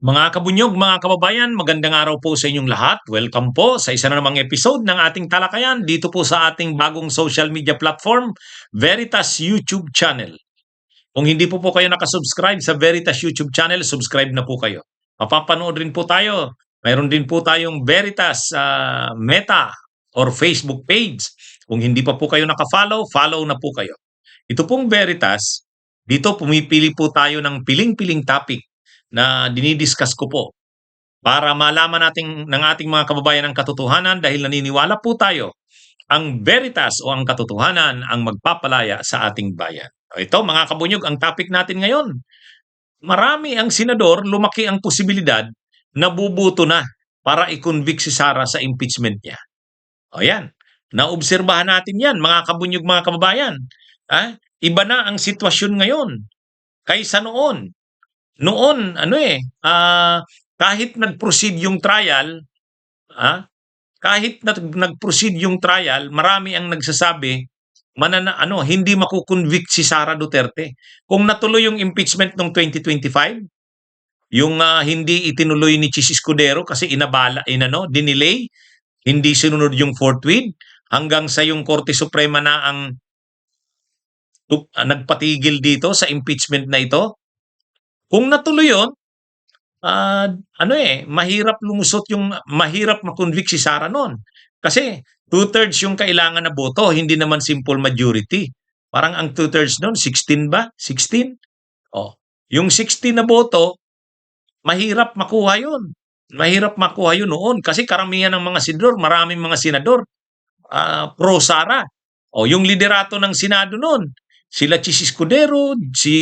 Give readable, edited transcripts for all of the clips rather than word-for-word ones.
Mga kabunyog, mga kababayan, magandang araw po sa inyong lahat. Welcome po sa isa na namang episode ng ating talakayan dito po sa ating bagong social media platform, Veritas YouTube channel. Kung hindi po kayo nakasubscribe sa Veritas YouTube channel, subscribe na po kayo. Mapapanood rin po tayo. Mayroon din po tayong Veritas Meta or Facebook page. Kung hindi pa po kayo nakafollow, follow na po kayo. Ito pong Veritas, dito pumipili po tayo ng piling-piling topic na dinidiscuss ko po para malaman natin ng ating mga kababayan ang katotohanan dahil naniniwala po tayo ang Veritas o ang katotohanan ang magpapalaya sa ating bayan. Ito mga kabunyog, ang topic natin ngayon. Marami ang senador, lumaki ang posibilidad na bubuto na para i-convict si Sara sa impeachment niya. O yan, naobserbahan natin yan mga kabunyog, mga kababayan. Iba na ang sitwasyon ngayon kaysa noon. Noon, kahit nag-proceed yung trial, nag-proceed yung trial, marami ang nagsasabi, hindi makukonvict si Sara Duterte. Kung natuloy yung impeachment noong 2025, yung hindi itinuloy ni Chis Escudero kasi dinelay, hindi sinunod yung fourth read, hanggang sa yung Korte Suprema na ang nagpatigil dito sa impeachment na ito. Kung natuloy yun, mahirap makonvict si Sara noon. Kasi 2/3 yung kailangan na boto, hindi naman simple majority. Parang ang 2/3 noon, 16 ba? 16? Oh. Yung 16 na boto, mahirap makuha yun. Mahirap makuha yun noon kasi karamihan ng mga senador, maraming mga senador, pro Sara. O yung liderato ng Senado noon, sila Chis Escudero, si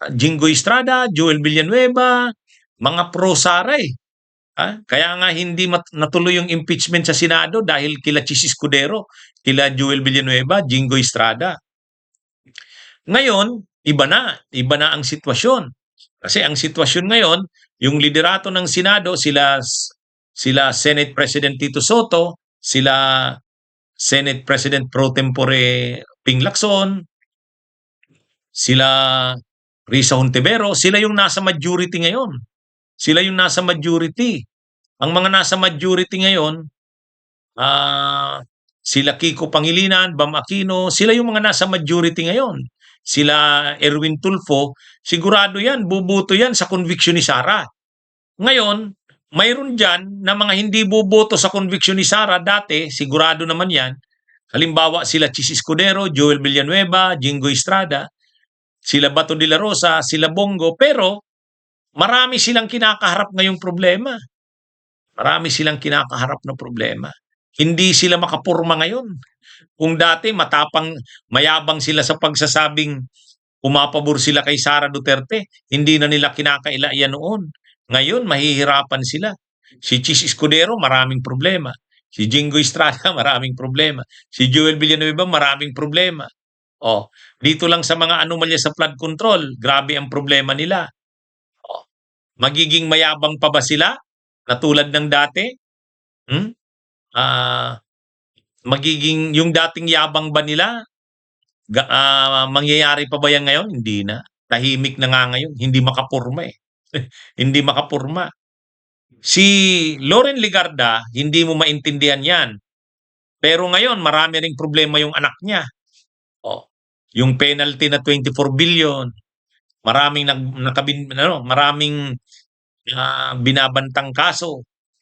Jinggoy Estrada, Joel Villanueva, mga pro-Sara eh. Kaya nga hindi natuloy yung impeachment sa Senado dahil kila Chis Escudero, kila Joel Villanueva, Jinggoy Estrada. Ngayon, iba na ang sitwasyon. Kasi ang sitwasyon ngayon, yung liderato ng Senado, sila Senate President Tito Soto, sila Senate President Pro Tempore Ping Lacson, sila Risa Hontiveros, sila yung nasa majority ngayon. Sila yung nasa majority. Ang mga nasa majority ngayon, sila Kiko Pangilinan, Bam Aquino, sila yung mga nasa majority ngayon. Sila Erwin Tulfo, sigurado yan, bubuto yan sa conviction ni Sara. Ngayon, mayroon dyan na mga hindi buboto sa conviction ni Sara dati, sigurado naman yan. Halimbawa sila Chis Escudero, Joel Villanueva, Jinggoy Estrada, sila Bato de la Rosa, sila Bongo, pero marami silang kinakaharap ngayong problema. Marami silang kinakaharap na problema. Hindi sila makapurma ngayon. Kung dati mayabang sila sa pagsasabing pumapabor sila kay Sara Duterte, hindi na nila kinakaila yan noon. Ngayon, mahihirapan sila. Si Chis Escudero, maraming problema. Si Jinggoy Estrada, maraming problema. Si Joel Villanueva, maraming problema. Dito lang sa mga anomalya sa flood control, grabe ang problema nila. Magiging mayabang pa ba sila? Katulad ng dati? Magiging yung dating yabang ba nila? Mangyayari pa ba yan ngayon? Hindi na. Tahimik na nga ngayon. Hindi makapurma eh. Hindi makapurma. Si Loren Legarda, hindi mo maintindihan yan. Pero ngayon, marami ring problema yung anak niya. Yung penalty na 24 billion, maraming maraming binabantang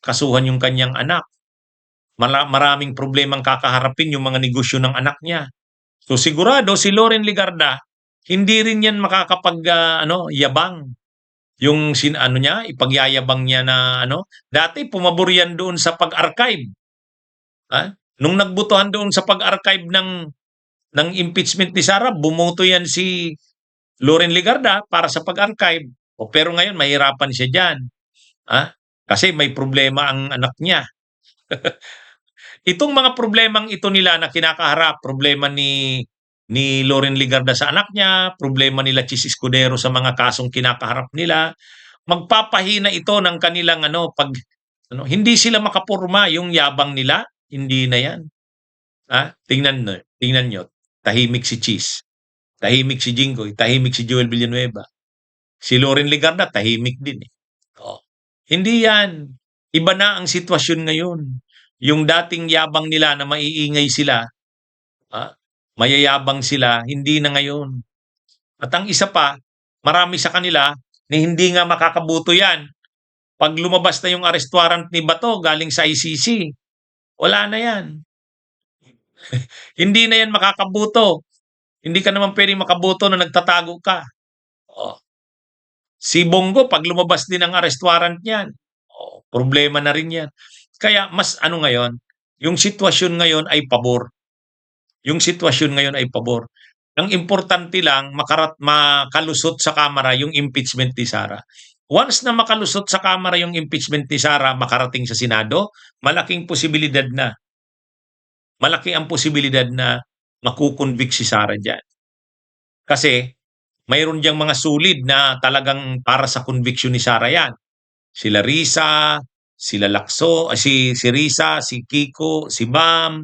kasuhan yung kanyang anak. Maraming problemang kakaharapin yung mga negosyo ng anak niya. So sigurado si Loren Legarda, hindi rin yan yabang. Yung ipagyayabang niya na dati pumabor yan doon sa pag-archive. Nung nagbutuhan doon sa pag-archive ng impeachment ni Sara, bumoto yan si Loren Legarda para sa pag-archive. Pero ngayon, mahirapan siya dyan. Kasi may problema ang anak niya. Itong mga problemang ito nila na kinakaharap, problema ni Loren Legarda sa anak niya, problema nila Chis Escudero sa mga kasong kinakaharap nila, magpapahina ito ng kanilang hindi sila makapurma yung yabang nila, hindi na yan. Tingnan nyo. Tahimik si Chis, tahimik si Jinggoy, tahimik si Joel Villanueva. Si Loren Legarda tahimik din, eh. Oh, hindi 'yan. Iba na ang sitwasyon ngayon. Yung dating yabang nila na maiingay sila, ah, mayayabang sila, hindi na ngayon. At ang isa pa, marami sa kanila na hindi nga makakabuto 'yan. 'Pag lumabas na yung arrest warrant ni Bato galing sa ICC, wala na 'yan. Hindi na 'yan makakabuto. Hindi ka naman puwedeng makaboto na nagtatago ka. Oh, si Bongo 'pag lumabas din ang arrest warrant niyan, oh, problema na rin 'yan. Kaya mas ano ngayon, yung sitwasyon ngayon ay pabor. Yung sitwasyon ngayon ay pabor. Ang importante lang makalusot sa Kamara yung impeachment ni Sara. Once na makalusot sa Kamara yung impeachment ni Sara, makarating sa Senado, malaki ang posibilidad na makukonvict si Sara diyan. Kasi mayroon diyang mga sulid na talagang para sa conviction ni Sara 'yan. Sila Risa, sila Lacson, si Risa, si Kiko, si Bam,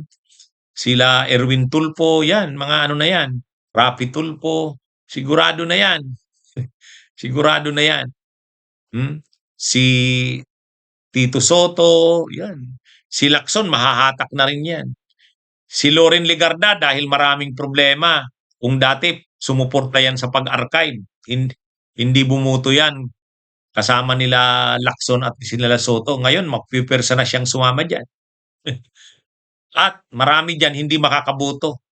sila Erwin Tulfo, 'yan, mga ano na 'yan, Raffy Tulfo, sigurado na 'yan. Sigurado na 'yan. Si Tito Soto, 'yan. Si Lacson mahahatak na rin 'yan. Si Loren Legarda dahil maraming problema. Kung dati sumuporta 'yan sa pag-archive, hindi bumuto 'yan kasama nila Lacson at sila Soto. Ngayon magpipwersa na siyang sumama diyan. At marami diyan hindi makakaboto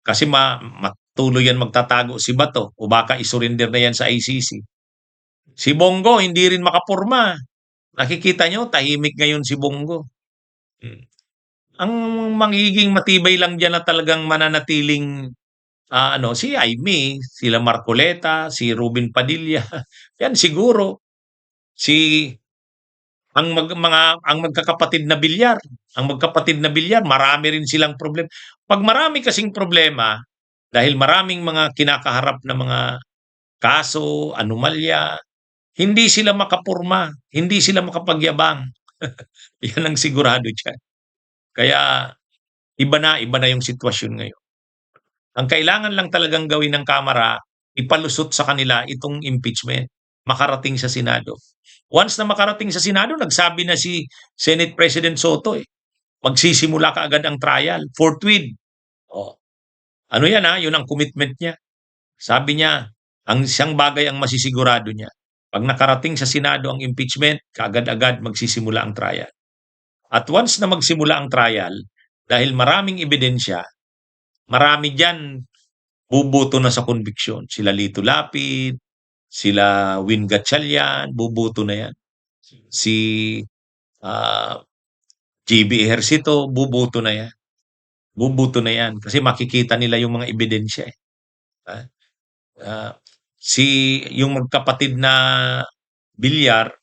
kasi matuloy yan magtatago si Bato o baka isurrender na yan sa ICC. Si Bongo hindi rin makapurma. Nakikita nyo, tahimik ngayon si Bongo. Hmm. Ang magiging matibay lang diyan na talagang mananatiling si Aimee, sila Marcoleta, si Ruben Padilla. Yan siguro si ang magkakapatid na Bilyar. Ang magkapatid na Bilyar, marami rin silang problema. Pag marami kasing problema, dahil maraming mga kinakaharap na mga kaso, anomalya, hindi sila makapurma, hindi sila makapagyabang. Yan ang sigurado diyan. Kaya iba na yung sitwasyon ngayon. Ang kailangan lang talagang gawin ng Kamara, ipalusot sa kanila itong impeachment, makarating sa Senado. Once na makarating sa Senado, nagsabi na si Senate President Soto, magsisimula kaagad ang trial, forthwith. Oh, ano yan yun ang commitment niya. Sabi niya, ang isang bagay ang masisigurado niya. Pag nakarating sa Senado ang impeachment, kaagad-agad magsisimula ang trial. At once na magsimula ang trial, dahil maraming ebidensya, marami diyan buboto na sa conviction. Sila Lito Lapid, sila Win Gatchalian, buboto na yan. Si JB Ejercito, buboto na yan. Buboto na yan kasi makikita nila yung mga ebidensya. Ah, ah, yung magkapatid na Bilyar,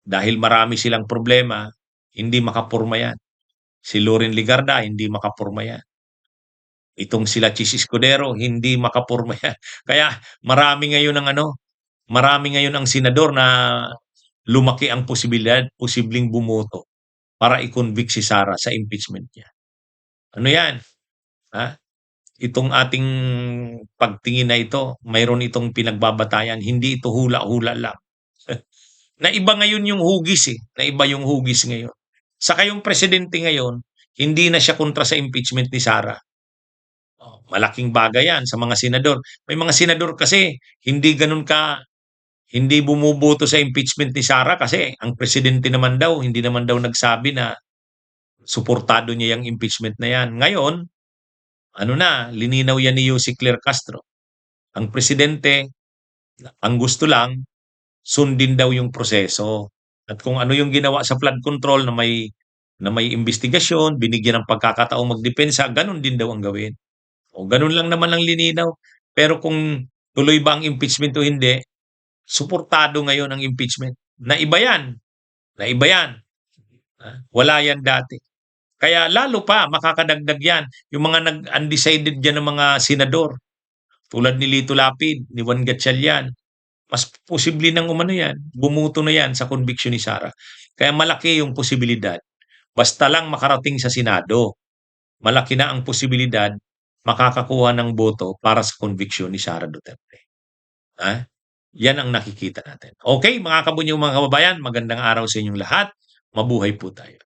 dahil marami silang problema, hindi makapurma yan. Si Loren Legarda, hindi makapurma yan. Itong sila Chis Escudero, hindi makapurma yan. Kaya marami ngayon ang senador na lumaki ang posibleng bumoto para i-convict si Sara sa impeachment niya. Ano yan? Ha? Itong ating pagtingin na ito, mayroon itong pinagbabatayan, hindi ito hula-hula lang. Naiba ngayon yung hugis naiba yung hugis ngayon. Saka yung presidente ngayon, hindi na siya kontra sa impeachment ni Sara. Malaking bagay yan sa mga senador. May mga senador kasi hindi bumuboto sa impeachment ni Sara kasi ang presidente naman daw, hindi naman daw nagsabi na suportado niya yung impeachment na yan. Ngayon, lininaw yan ni Yussi Claire Castro. Ang presidente, ang gusto lang, sundin daw yung proseso. At kung ano yung ginawa sa flood control na may investigasyon, binigyan ng pagkakataong magdepensa, ganun din daw ang gawin. O ganun lang naman ang lininaw. Pero kung tuloy ba ang impeachment o hindi, suportado ngayon ang impeachment. Naiba yan. Naiba yan. Wala yan dati. Kaya lalo pa makakadagdag yan yung mga undecided dyan ng mga senador tulad ni Lito Lapid, ni Juan Gatchalian. Mas posible nang yan, bumuto na yan sa conviction ni Sara. Kaya malaki yung posibilidad. Basta lang makarating sa Senado, malaki na ang posibilidad makakakuha ng boto para sa conviction ni Sara Duterte. Ha? Yan ang nakikita natin. Okay, mga kabunyong mga kababayan, magandang araw sa inyong lahat. Mabuhay po tayo.